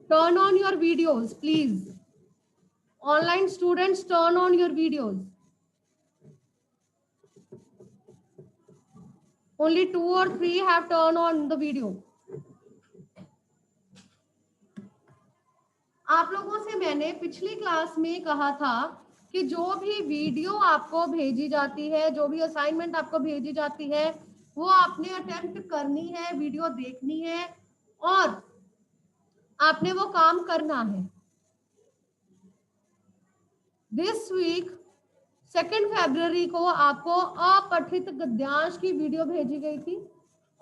Turn on your videos, please. Online students, turn on your videos. Only 2 or 3 have turned on the video. आप लोगों से मैंने पिछली class में कहा था कि जो भी वीडियो आपको भेजी जाती है, जो भी असाइनमेंट आपको भेजी जाती है, वो आपने अटेम्प्ट करनी है, वीडियो देखनी है और आपने वो काम करना है। दिस वीक 2 फरवरी को आपको अपठित गद्यांश की वीडियो भेजी गई थी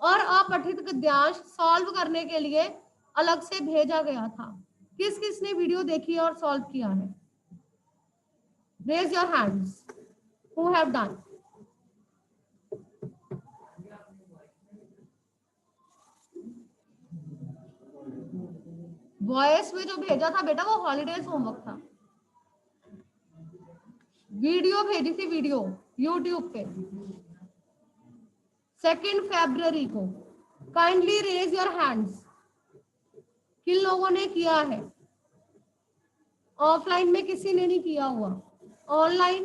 और अपठित गद्यांश सॉल्व करने के लिए अलग से भेजा गया था। किस किस ने वीडियो देखी और सॉल्व किया है? Raise your hands who have done. Voice में जो भेजा था बेटा वो हॉलीडेज होमवर्क था। वीडियो भेजी थी, वीडियो यूट्यूब पे 2 फरवरी को। Kindly raise your hands. किन लोगों ने किया है? ऑफलाइन में किसी ने नहीं किया हुआ? ऑनलाइन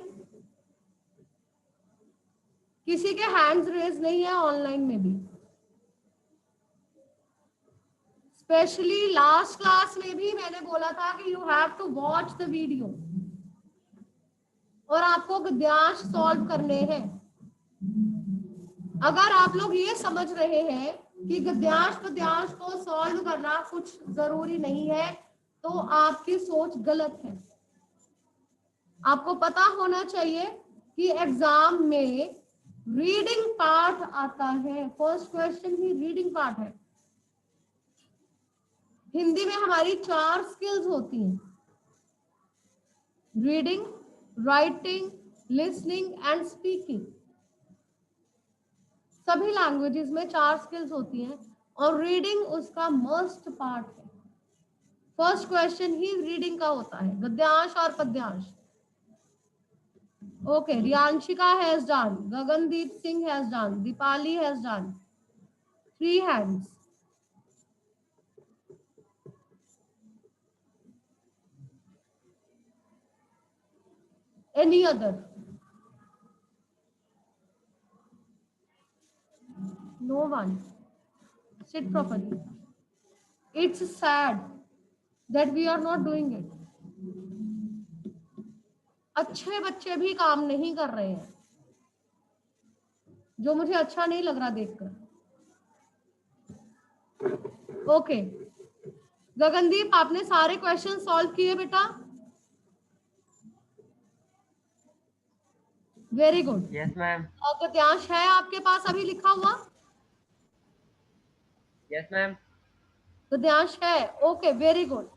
किसी के हैंड्स रेज नहीं है? ऑनलाइन में भी स्पेशली लास्ट क्लास में भी मैंने बोला था कि you have to watch the video और आपको गद्यांश सॉल्व करने हैं। अगर आप लोग ये समझ रहे हैं कि गद्यांश पद्यांश को सॉल्व करना कुछ जरूरी नहीं है तो आपकी सोच गलत है। आपको पता होना चाहिए कि एग्जाम में रीडिंग पार्ट आता है। फर्स्ट क्वेश्चन ही रीडिंग पार्ट है। हिंदी में हमारी 4 स्किल्स होती हैं, reading, writing, listening and speaking. सभी लैंग्वेजेस में 4 स्किल्स होती हैं और रीडिंग उसका मस्ट पार्ट है। फर्स्ट क्वेश्चन ही रीडिंग का होता है, गद्यांश और पद्यांश। Okay, Riyanshika has done, Gagandeep Singh has done, Deepali has done. 3 hands. Any other? No one. Sit properly. It's sad that we are not doing it. अच्छे बच्चे भी काम नहीं कर रहे हैं, जो मुझे अच्छा नहीं लग रहा देखकर। ओके, गगनदीप आपने सारे क्वेश्चन सॉल्व किए बेटा? Very good. Yes ma'am. और गद्यांश है आपके पास अभी लिखा हुआ? Yes ma'am. गद्यांश है? Okay, very good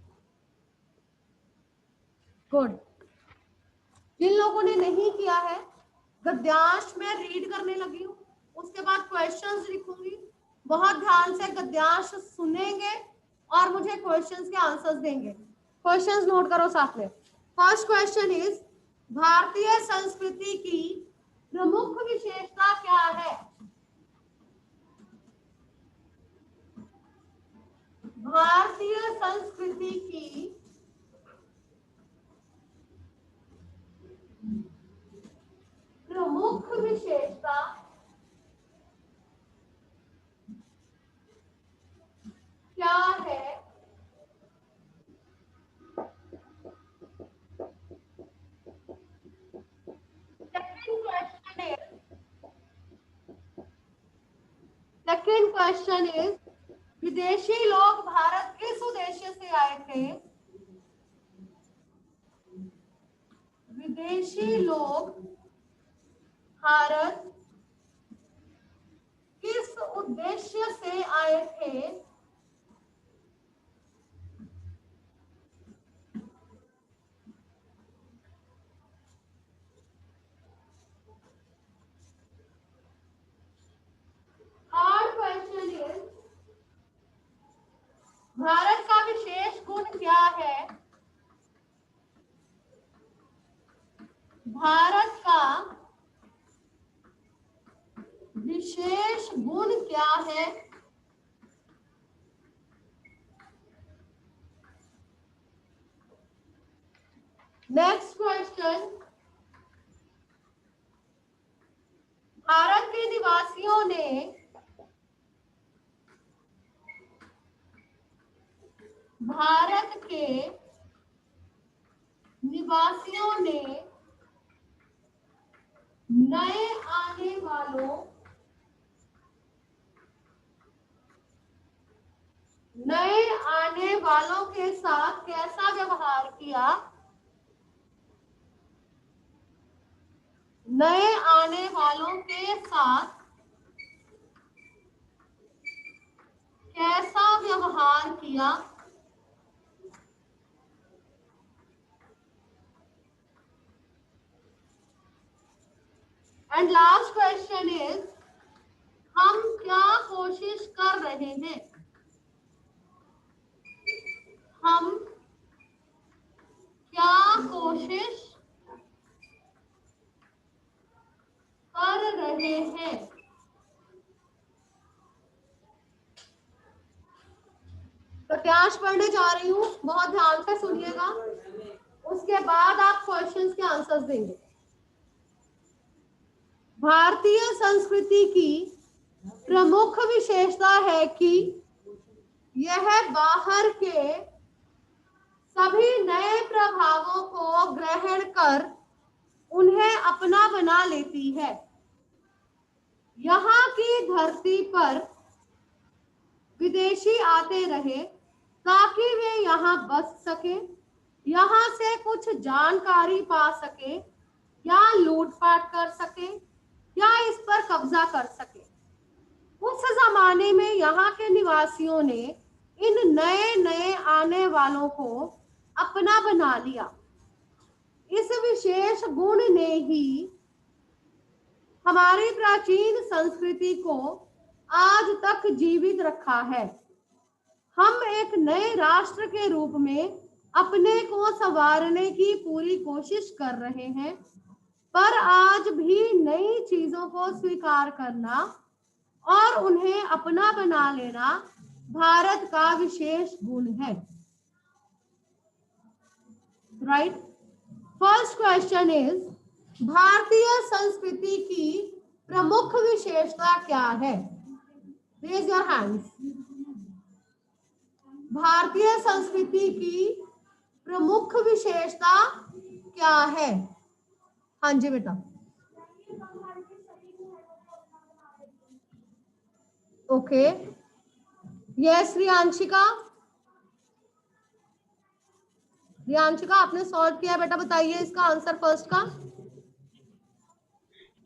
good. जिन लोगों ने नहीं किया है, गद्यांश में रीड करने लगी हूँ, उसके बाद क्वेश्चंस लिखूंगी। बहुत ध्यान से गद्यांश सुनेंगे और मुझे क्वेश्चंस के आंसर्स देंगे। क्वेश्चंस नोट करो साथ में। फर्स्ट क्वेश्चन इज, भारतीय संस्कृति की प्रमुख विशेषता क्या है? भारतीय संस्कृति की प्रमुख विशेषता क्या है? सेकंड क्वेश्चन इज, विदेशी लोग भारत किस उद्देश्य से आए थे? विदेशी लोग भारत किस उद्देश्य से आए थे? थर्ड क्वेश्चन इज, भारत का विशेष गुण क्या है? भारत का विशेष गुण क्या है? नेक्स्ट क्वेश्चन, भारत के निवासियों ने नए आने वालों के साथ कैसा व्यवहार किया? नए आने वालों के साथ कैसा व्यवहार किया? एंड लास्ट क्वेश्चन इज, हम क्या कोशिश कर रहे हैं? हम क्या कोशिश कर रहे हैं? प्रत्याश पढ़ने जा रही हूँ, बहुत ध्यान से सुनिएगा, उसके बाद आप क्वेश्चंस के आंसर्स देंगे। भारतीय संस्कृति की प्रमुख विशेषता है कि यह बाहर के सभी नए प्रभावों को ग्रहण कर उन्हें अपना बना लेती है। यहाँ की धरती पर विदेशी आते रहे ताकि वे यहाँ बस सके, यहाँ से कुछ जानकारी पा सके या लूटपाट कर सके या इस पर कब्जा कर सके। उस जमाने में यहाँ के निवासियों ने इन नए नए आने वालों को अपना बना लिया। इस विशेष गुण ने ही हमारी प्राचीन संस्कृति को आज तक जीवित रखा है। हम एक नए राष्ट्र के रूप में अपने को संवारने की पूरी कोशिश कर रहे हैं, पर आज भी नई चीजों को स्वीकार करना और उन्हें अपना बना लेना भारत का विशेष गुण है। राइट? फर्स्ट क्वेश्चन इज, भारतीय संस्कृति की प्रमुख विशेषता क्या है? Raise your hands. भारतीय संस्कृति की प्रमुख विशेषता क्या है? हाँ जी बेटा। Okay, yes Riyanshika. रियांशिका आपने सॉल्व किया बेटा, बताइए इसका आंसर फर्स्ट का।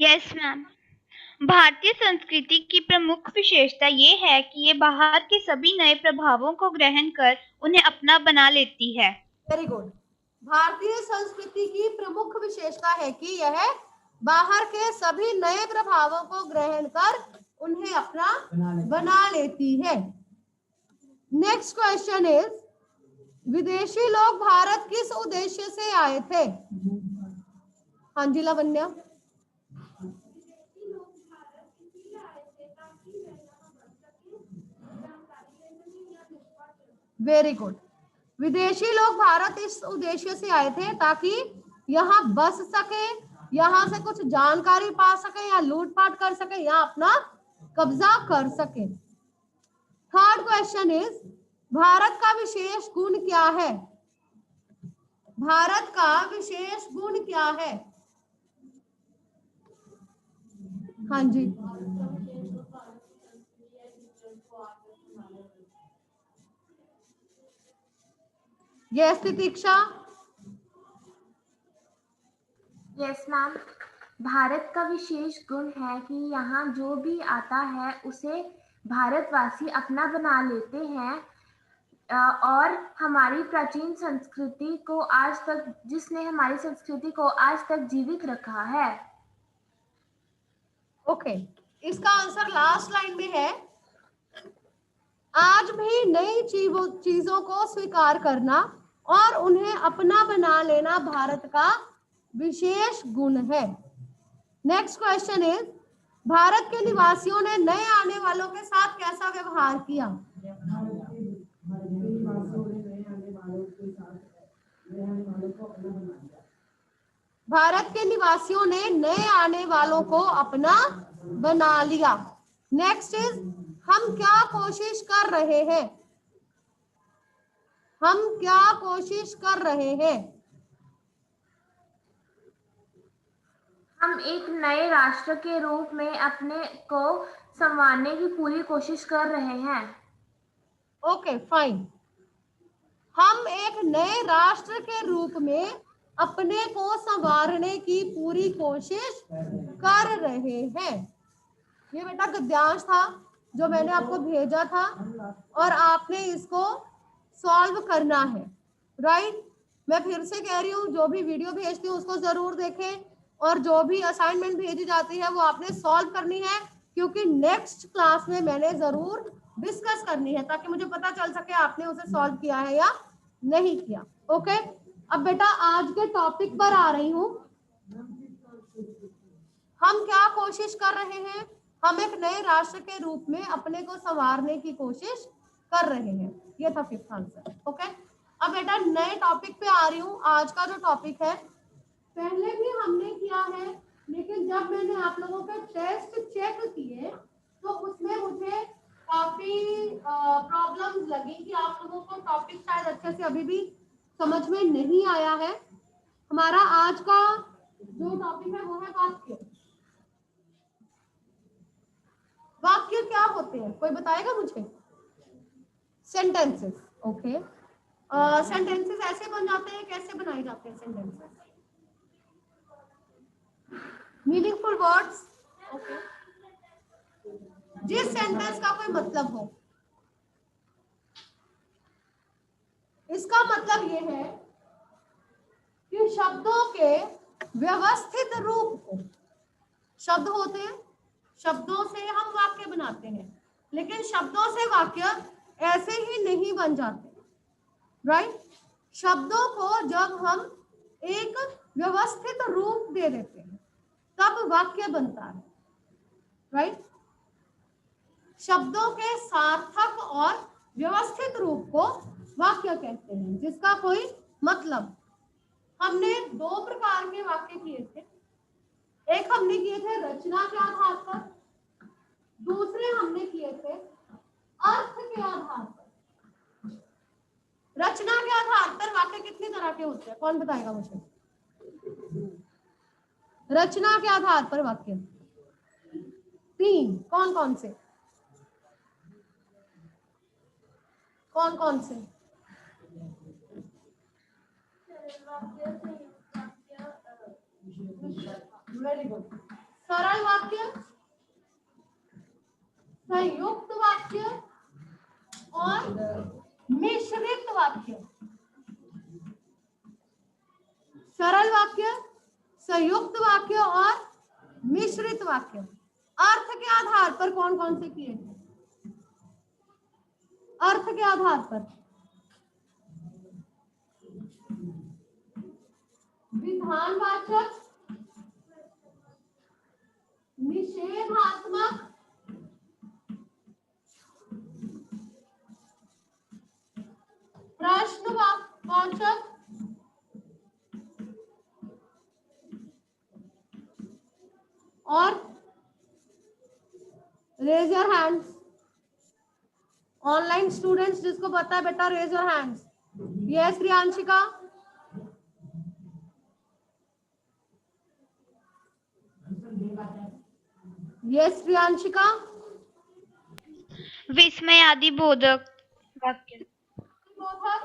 यस मैम, भारतीय संस्कृति की प्रमुख विशेषता ये है कि ये बाहर के सभी नए प्रभावों को ग्रहण कर उन्हें अपना बना लेती है। Very good. भारतीय संस्कृति की प्रमुख विशेषता है कि यह बाहर के सभी नए प्रभावों को ग्रहण कर उन्हें अपना बना लेती है। नेक्स्ट क्वेश्चन इज, विदेशी लोग भारत किस उद्देश्य से आए थे? हाँ जी लावण्या। Very good. विदेशी लोग भारत इस उद्देश्य से आए थे ताकि यहाँ बस सके, यहाँ से कुछ जानकारी पा सके या लूटपाट कर सके या अपना कब्जा कर सके। थर्ड क्वेश्चन इज, भारत का विशेष गुण क्या है? भारत का विशेष गुण क्या है? हाँ जी। यस तितीक्षा। यस मैम, भारत का विशेष गुण है कि यहाँ जो भी आता है उसे भारतवासी अपना बना लेते हैं और हमारी प्राचीन संस्कृति को आज तक, जिसने हमारी संस्कृति को आज तक जीवित रखा है। ओके, इसका आंसर लास्ट लाइन में है, आज भी नई चीजों को स्वीकार करना और उन्हें अपना बना लेना भारत का विशेष गुण है। नेक्स्ट क्वेश्चन इज, भारत के निवासियों ने नए आने वालों के साथ कैसा व्यवहार किया? भारत के निवासियों ने नए आने वालों को अपना बना लिया। नेक्स्ट इज हम क्या कोशिश कर रहे हैं, हम क्या कोशिश कर रहे हैं। हम एक नए राष्ट्र के रूप में अपने को संवारने की पूरी कोशिश कर रहे हैं। ओके फाइन, हम एक नए राष्ट्र के रूप में अपने को संवारने की पूरी कोशिश कर रहे हैं। ये बेटा गद्यांश था जो मैंने आपको भेजा था और आपने इसको सॉल्व करना है, राइट। मैं फिर से कह रही हूँ, जो भी वीडियो भेजती हूँ उसको जरूर देखें और जो भी असाइनमेंट भेजी जाती है वो आपने सॉल्व करनी है, क्योंकि नेक्स्ट क्लास में मैंने जरूर डिस्कस करनी है ताकि मुझे पता चल सके आपने उसे सॉल्व किया है या नहीं किया। ओके, अब बेटा आज के टॉपिक पर आ रही हूँ। हम क्या कोशिश कर रहे हैं, हम एक नए राष्ट्र के रूप में अपने को संवारने की कोशिश कर रहे हैं। ये था फिफ्थ आंसर। ओके, अब बेटा नए टॉपिक पे आ रही हूँ। आज का जो टॉपिक है पहले भी हमने किया है, लेकिन जब मैंने आप लोगों के टेस्ट चेक किए तो उसमें मुझे काफी प्रॉब्लम्स लगी कि आप लोगों को टॉपिक शायद अच्छे से अभी भी समझ में नहीं आया है। हमारा आज का जो टॉपिक है वो है वाक्य। वाक्य क्या होते हैं, कोई बताएगा मुझे? सेंटेंसेस। ओके, सेंटेंसेस ऐसे बन जाते हैं, कैसे बनाए जाते हैं सेंटेंसेस? Meaningful words. ओके, जिस सेंटेंस का कोई मतलब हो। इसका मतलब ये है कि शब्दों के व्यवस्थित रूप को, शब्द होते हैं, शब्दों से हम वाक्य बनाते हैं, लेकिन शब्दों से वाक्य ऐसे ही नहीं बन जाते, राइट। शब्दों को जब हम एक व्यवस्थित रूप दे देते हैं तब वाक्य बनता है, राइट। शब्दों के सार्थक और व्यवस्थित रूप को वाक्य कहते हैं, जिसका कोई मतलब। हमने दो प्रकार के वाक्य किए थे, एक हमने किए थे रचना के आधार पर, दूसरे हमने किए थे अर्थ के आधार पर। रचना के आधार पर वाक्य कितनी तरह के होते हैं, कौन बताएगा मुझे? रचना के आधार पर वाक्य 3। कौन कौन से? कौन कौन से? Very good. सरल वाक्य, संयुक्त वाक्य और मिश्रित वाक्य। सरल वाक्य, संयुक्त वाक्य और मिश्रित वाक्य। अर्थ के आधार पर कौन कौन से किए थे? अर्थ के आधार पर विधानवाचक, निषेधात्मक, प्रश्नवाचक और raise your hands. Online students जिसको पता है बेटा raise your hands. Yes Priyanshika. Yes Priyanshika. विस्मय आदि बोधक वाक्य। बोधक,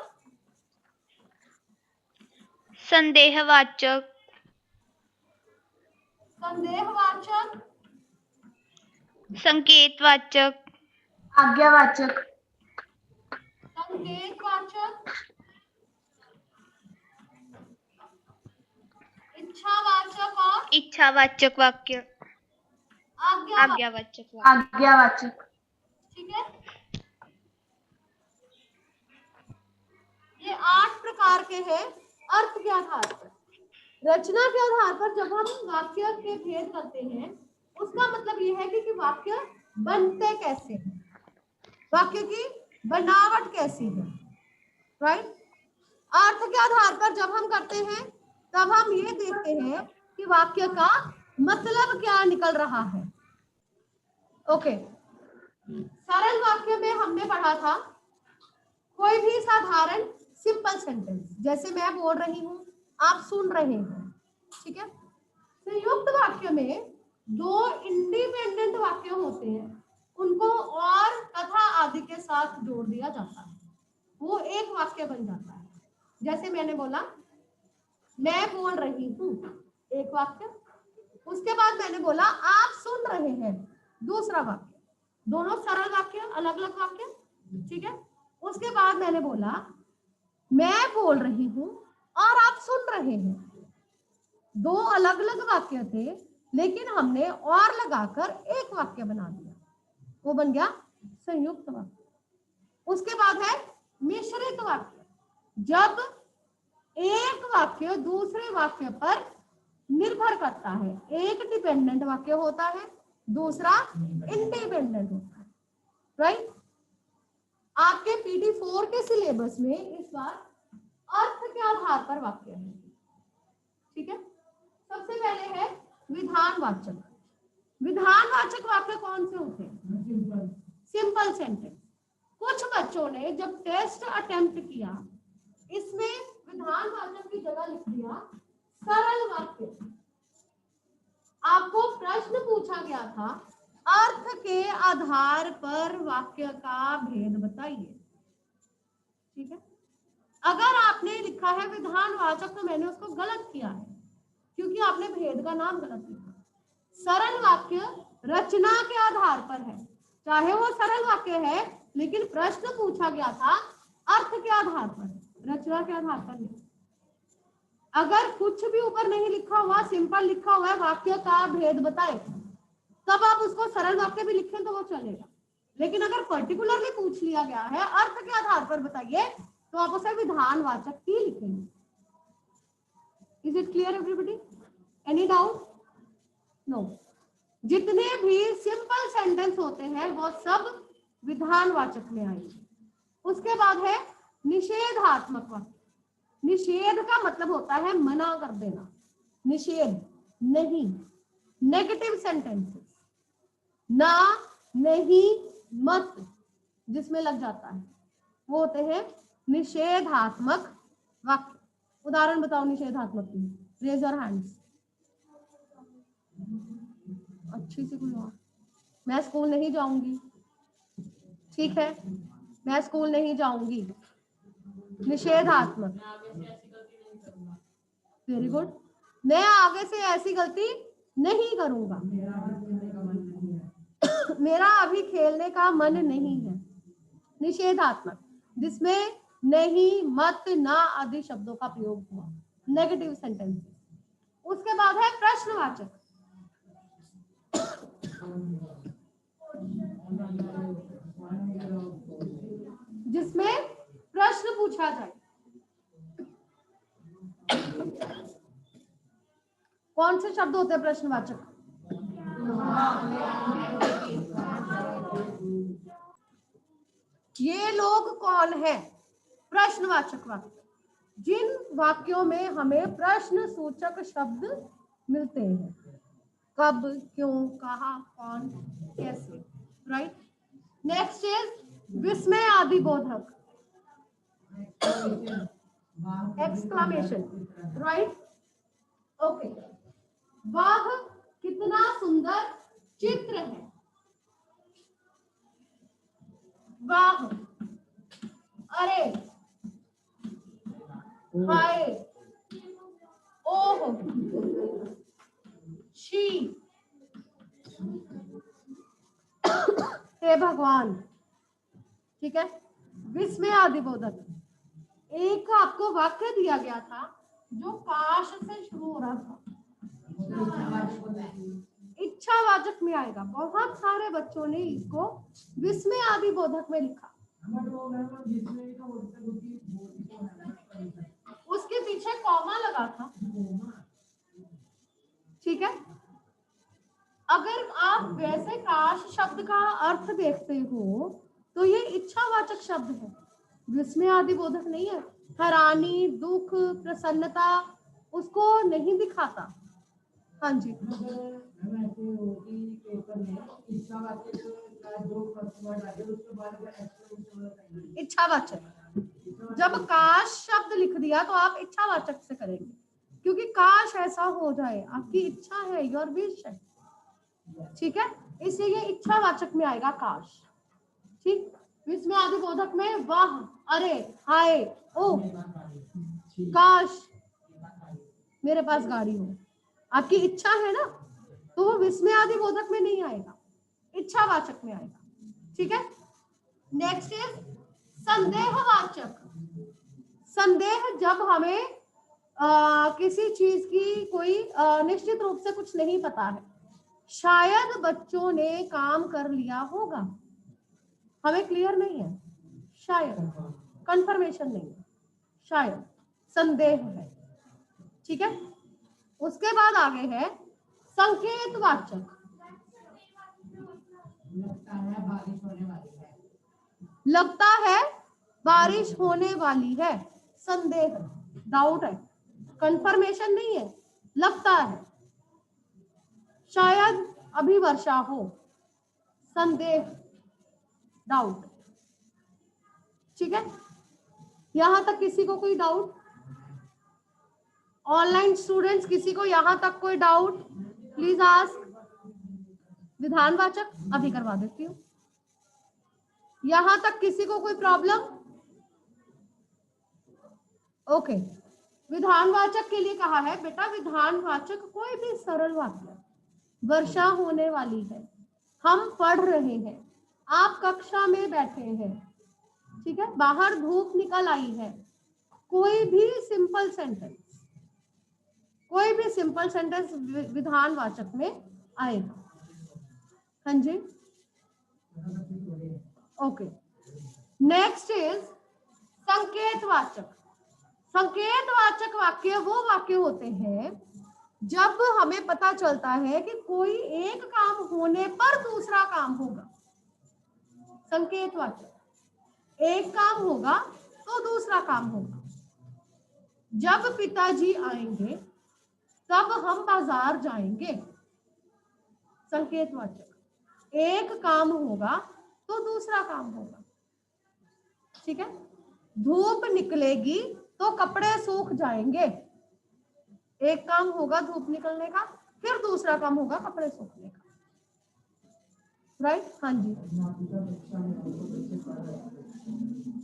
संदेहवाचक, संदेहवाचक, संकेतवाचक, आज्ञावाचक, संकेतवाचक, इच्छावाचक और इच्छावाचक वाक्य, आज्ञावाचक वाक्य। आज्ञावाचक। ठीक है, ये 8 प्रकार के हैं अर्थ के आधार पर। रचना के आधार पर जब हम वाक्य के भेद करते हैं, उसका मतलब ये है कि वाक्य बनते कैसे हैं, वाक्य की बनावट कैसी है, राइट। अर्थ के आधार पर जब हम करते हैं तब हम ये देखते हैं कि वाक्य का मतलब क्या निकल रहा है। ओके, सरल वाक्य में हमने पढ़ा था कोई भी साधारण सिंपल सेंटेंस, जैसे मैं बोल रही हूं, आप सुन रहे हैं, ठीक है। संयुक्त वाक्य में दो इंडिपेंडेंट वाक्य होते हैं, उनको और तथा आदि के साथ जोड़ दिया जाता है, वो एक वाक्य बन जाता है। जैसे मैंने बोला मैं बोल रही हूँ, एक वाक्य। उसके बाद मैंने बोला आप सुन रहे हैं, दूसरा वाक्य। दोनों सरल वाक्य, अलग अलग वाक्य, ठीक है। उसके बाद मैंने बोला मैं बोल रही हूँ और आप सुन रहे हैं, दो अलग अलग वाक्य थे, लेकिन हमने और लगाकर एक वाक्य बना दिया, वो बन गया संयुक्त वाक्य। उसके बाद है मिश्रित वाक्य, जब एक वाक्य दूसरे वाक्य पर निर्भर करता है। एक डिपेंडेंट वाक्य होता है, दूसरा इंडिपेंडेंट होता है, राइट। आपके पीटी 4 के सिलेबस में इस बार अर्थ के आधार पर वाक्य है, ठीक है। सबसे पहले है विधानवाचक। विधानवाचक वाक्य कौन से होते हैं? Simple sentence. कुछ बच्चों ने जब टेस्ट अटेम्प्ट किया, इसमें विधानवाचक की जगह लिख दिया सरल वाक्य। आपको प्रश्न पूछा गया था अर्थ के आधार पर वाक्य का भेद बताइए, ठीक है। अगर आपने लिखा है विधानवाचक तो मैंने उसको गलत किया है, क्योंकि आपने भेद का नाम गलत लिखा। सरल वाक्य रचना के आधार पर है, चाहे वो सरल वाक्य है, लेकिन प्रश्न पूछा गया था अर्थ के आधार पर, रचना के आधार पर नहीं। अगर कुछ भी ऊपर नहीं लिखा हुआ, सिंपल लिखा हुआ है वाक्य का भेद बताए, तब आप उसको सरल वाक्य भी लिखें तो वो चलेगा। लेकिन अगर पर्टिकुलरली पूछ लिया गया है अर्थ के आधार पर बताइए, तो आप उसे विधानवाचक ही लिखेंगे। Is it clear everybody? Any doubt? No. जितने भी सिंपल सेंटेंस होते हैं वो सब विधानवाचक में आएंगे। उसके बाद है निषेधात्मक वाक्य। निषेध का मतलब होता है मना कर देना, निषेध, नहीं, नेगेटिव सेंटेंसेस, ना, नहीं, मत, जिसमें लग जाता है, वो होते हैं निषेधात्मक वाक्य। उदाहरण बताओ निषेधात्मक की, रेज योर हैंड्स। अच्छी सी कोई और। मैं स्कूल नहीं जाऊंगी, ठीक है, मैं स्कूल नहीं जाऊंगी, निषेधात्मक। Very good. मैं आगे से ऐसी गलती नहीं करूंगा, मेरा अभी खेलने का मन नहीं है, निषेधात्मक, जिसमें नहीं, मत, ना आदि शब्दों का प्रयोग हुआ, नेगेटिव सेंटेंस। उसके बाद है प्रश्नवाचक, जिसमें प्रश्न पूछा जाए। कौन से शब्द होते हैं प्रश्नवाचक? ये लोग कौन है? प्रश्नवाचक वाक्य, जिन वाक्यों में हमें प्रश्न सूचक शब्द मिलते हैं, कब, क्यों, कहाँ, कौन, कैसे, राइट। नेक्स्ट इज विस्मय आदि बोधक, एक्सक्लेमेशन, राइट। ओके, वह कितना सुंदर चित्र है, वाह, अरे, हाय, ओह, शी, हे भगवान, ठीक है। विस्मय आदि बोधक। एक आपको वाक्य दिया गया था जो काश से शुरू हो रहा था, इच्छावाचक में आएगा। बहुत सारे बच्चों ने इसको विस्मय आदि बोधक में लिखा, उसके पीछे कॉमा लगा था, ठीक है। अगर आप वैसे काश शब्द का अर्थ देखते हो तो ये इच्छावाचक शब्द है, विस्मय आदि बोधक नहीं है। हैरानी, दुख, प्रसन्नता, उसको नहीं दिखाता। हाँ जी, इच्छावाचक। जब काश शब्द लिख दिया तो आप इच्छावाचक से करेंगे, क्योंकि काश ऐसा हो जाए, आपकी इच्छा है, योर विश है, ठीक है, इसलिए ये इच्छावाचक में आएगा काश। ठीक, इसमें आदि बोधक में वाह, अरे, हाय, ओ, काश मेरे पास गाड़ी हो, आपकी इच्छा है ना, तो वो विस्मय आदि बोधक में नहीं आएगा, इच्छावाचक में आएगा। ठीक है, नेक्स्ट इज संदेहवाचक। संदेह, जब हमें किसी चीज की कोई निश्चित रूप से कुछ नहीं पता है, शायद बच्चों ने काम कर लिया होगा, हमें क्लियर नहीं है, शायद कंफर्मेशन नहीं है, शायद संदेह है। ठीक है, उसके बाद आगे है संकेतवाचक। लगता है बारिश होने वाली है, संदेह, डाउट है, कंफर्मेशन नहीं है, लगता है, शायद अभी वर्षा हो, संदेह, डाउट। ठीक है, यहां तक किसी को कोई डाउट? ऑनलाइन स्टूडेंट्स, किसी को यहां तक कोई डाउट? Please ask. विधानवाचक अभी करवा देती हूँ। यहां तक किसी को कोई प्रॉब्लम? ओके, विधानवाचक के लिए कहा है बेटा, विधानवाचक कोई भी सरल वाक्य, वर्षा होने वाली है, हम पढ़ रहे हैं, आप कक्षा में बैठे हैं, ठीक है, बाहर धूप निकल आई है, कोई भी सिंपल सेंटेंस, कोई भी सिंपल सेंटेंस विधानवाचक में आएगा। हाँ जी, ओके। नेक्स्ट इज संकेतवाचक। संकेतवाचक वाक्य वो वाक्य होते हैं जब हमें पता चलता है कि कोई एक काम होने पर दूसरा काम होगा। संकेतवाचक, एक काम होगा तो दूसरा काम होगा। जब पिताजी आएंगे तब हम बाजार जाएंगे। संकेतवाचक, एक काम होगा तो दूसरा काम होगा। ठीक है, धूप निकलेगी तो कपड़े सूख जाएंगे। एक काम होगा धूप निकलने का, फिर दूसरा काम होगा कपड़े सूखने का। राइट, हाँ जी।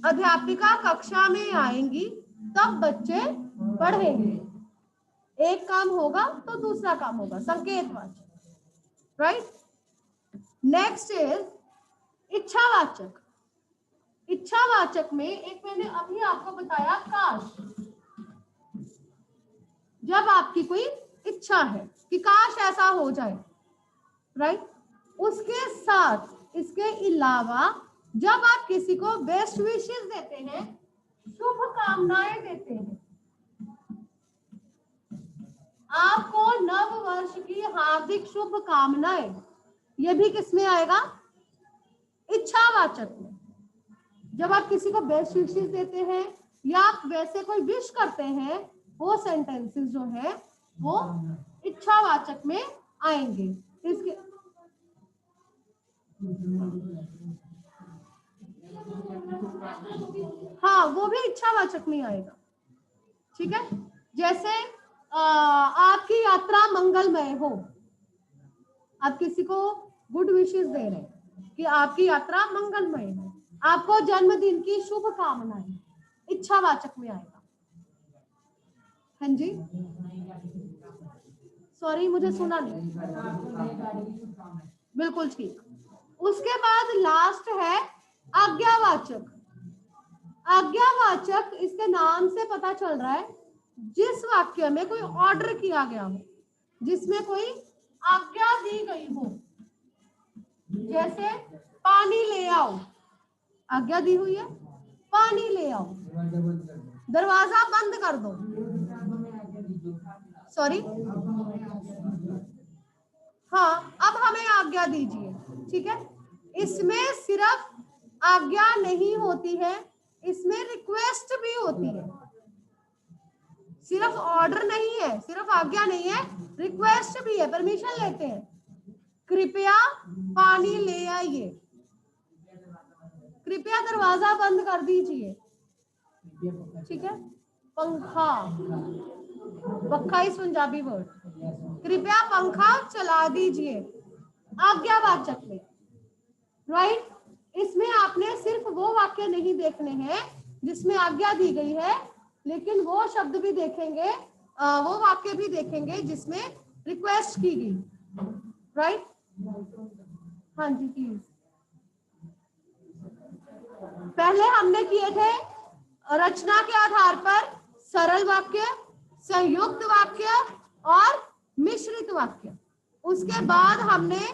अध्यापिका कक्षा में आएंगी तब बच्चे पढ़ेंगे। एक काम होगा तो दूसरा काम होगा, संकेतवाचक। राइट, नेक्स्ट इज इच्छावाचक। इच्छावाचक में एक मैंने अभी आपको बताया काश, जब आपकी कोई इच्छा है कि काश ऐसा हो जाए। राइट, उसके साथ इसके अलावा जब आप किसी को बेस्ट विशेस देते हैं, शुभ कामनाएं देते हैं, आपको नव वर्ष की हार्दिक शुभ कामनाएं, ये भी किसमें आएगा? इच्छावाचक में। जब आप किसी को बेस्ट विशेस देते हैं या आप वैसे कोई विश करते हैं, वो सेंटेंसेस जो है वो इच्छावाचक में आएंगे। इसके हाँ, वो भी इच्छावाचक में आएगा। ठीक है, जैसे आपकी यात्रा मंगलमय हो, आप किसी को गुड विशेस दे रहे हैं कि आपकी यात्रा मंगलमय हो, आपको जन्मदिन की शुभकामनाएं, इच्छावाचक में आएगा। हाँ जी, सॉरी मुझे सुना नहीं। बिल्कुल ठीक। उसके बाद लास्ट है आज्ञावाचक। आज्ञावाचक, इसके नाम से पता चल रहा है जिस वाक्य में कोई ऑर्डर किया गया हो, जिसमें कोई आज्ञा दी गई हो। जैसे पानी ले आओ, आज्ञा दी हुई है, पानी ले आओ, दरवाजा बंद कर दो, सॉरी, हाँ, अब हमें आज्ञा दीजिए। ठीक है, इसमें सिर्फ आज्ञा नहीं होती है, इसमें रिक्वेस्ट भी होती है। सिर्फ ऑर्डर नहीं है, सिर्फ आज्ञा नहीं है, रिक्वेस्ट भी है, परमिशन लेते हैं। कृपया पानी ले आइए, कृपया दरवाजा बंद कर दीजिए, ठीक है। पंखा, पक्का इस पंजाबी वर्ड, कृपया पंखा चला दीजिए, आज्ञावाचक में, राइट। इसमें आपने सिर्फ वो वाक्य नहीं देखने हैं जिसमें आज्ञा दी गई है, लेकिन वो शब्द भी देखेंगे, वो वाक्य भी देखेंगे जिसमें रिक्वेस्ट की गई, राइट। हाँ जी प्लीज। पहले हमने किए थे रचना के आधार पर सरल वाक्य, संयुक्त वाक्य और मिश्रित वाक्य। उसके बाद हमने